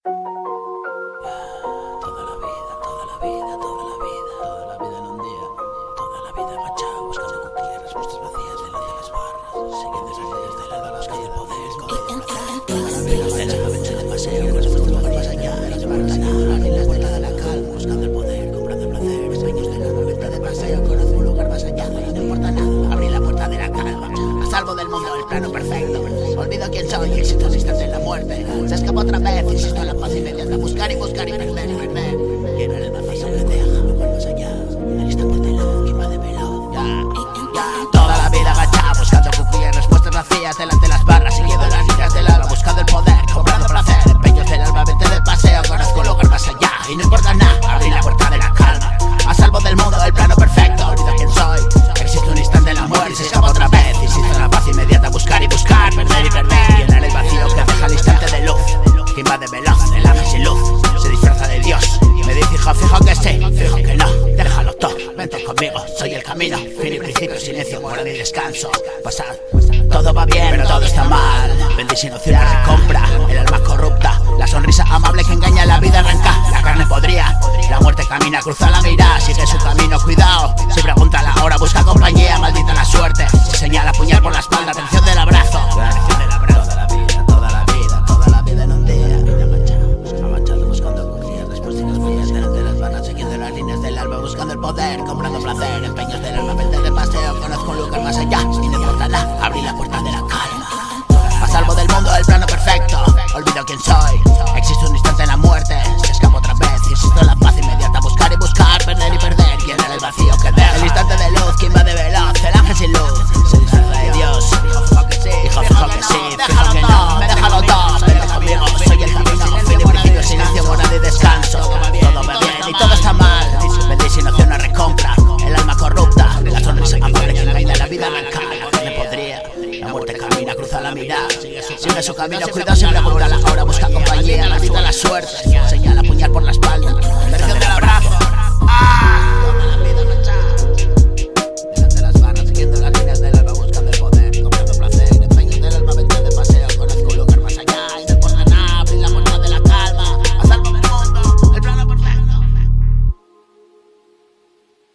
Toda la vida, toda la vida, toda la vida, toda la vida en un día. Toda la vida agachado, buscando cumplir respuestas vacías delante de las barras. Siguiendo esas leyes del alba, buscando el poder. Toda la vida de la cabeza de paseo, con las fuerzas más allá. No te importa nada, las reglas de la calma. Buscando el poder, comprando el placer. Sueños de la venta de paseo, conozco un lugar más allá. Y no importa nada, abrí la puerta de la calma. A salvo del mundo, el plano perfecto. Olvido quién soy, existe un instante en la muerte. Se escapa otra vez, insisto en la paz inmediata. Buscar y buscar y perder y perder. Llenar el vacío que deja, lugar más allá. El instante de luz que invade veloz. Ya, toda la vida agachada, buscando cumplir respuestas vacías delante de las barras. Siguiendo las líneas del alba, buscando el poder, cobrando placer. Empeños del alma, vente del paseo, conozco un lugar más allá. Y no importa nada, abrí la puerta de la calma. A salvo del mundo, el plano perfecto. Olvido quién soy, existe un instante en la muerte. Se escapa otra vez, insisto en la paz inmediata. Buscar y buscar, perder y perder. Llenar el vacío que deja el instante de luz que invade veloz, el alma sin luz. Se disfraza de Dios, me dice hijo, fijo que sí, fijo que no. Déjalo todo, vente conmigo, soy el camino. Fin y principio, silencio, morada y descanso. Pasar, todo va bien, pero todo está mal. Bendición, opción, recompra, el alma corrupta. La sonrisa amable que engaña, la vida arranca. La carne podría, la muerte camina, cruza la mirada. Sigue su camino, cuidado. Si pregunta la hora, busca compañía, maldita la suerte. Se señala puñal por la espalda, atención del abrazo. Atención del abrazo. Toda la vida, toda la vida, toda la vida en un día. Amachado, buscando cumplir respuestas frías delante de las barras, siguiendo las líneas del alma, buscando el poder, comprando placer. Empeños del alma, vente de paseo, conozco un lugar más allá. Y no importa nada, abrí la puerta de la calma. A salvo del mundo, el plano perfecto. Olvido quién soy, existe un instante en la muerte. Se escapa otra vez, insisto en la paz inmediata. Buscar y buscar, perder y perder. Llenar el vacío que deja el instante de luz que invade veloz, el ángel sin luz. Se disfraza de Dios, hijo, fijo que sí, fijo que no. Me déjalo todo, vente conmigo, soy el camino. Fin y principio, silencio, morada y descanso. Todo va bien y todo está mal. Bendición, opción, no recompra, el alma corrupta. La sonrisa amable que engaña, la vida arranca. La carne podría, la muerte camina, cruza la mirada. Sigue su camino, cuidado, siempre pregunta la hora, busca compañía, la vida, la suerte. Señala puñal por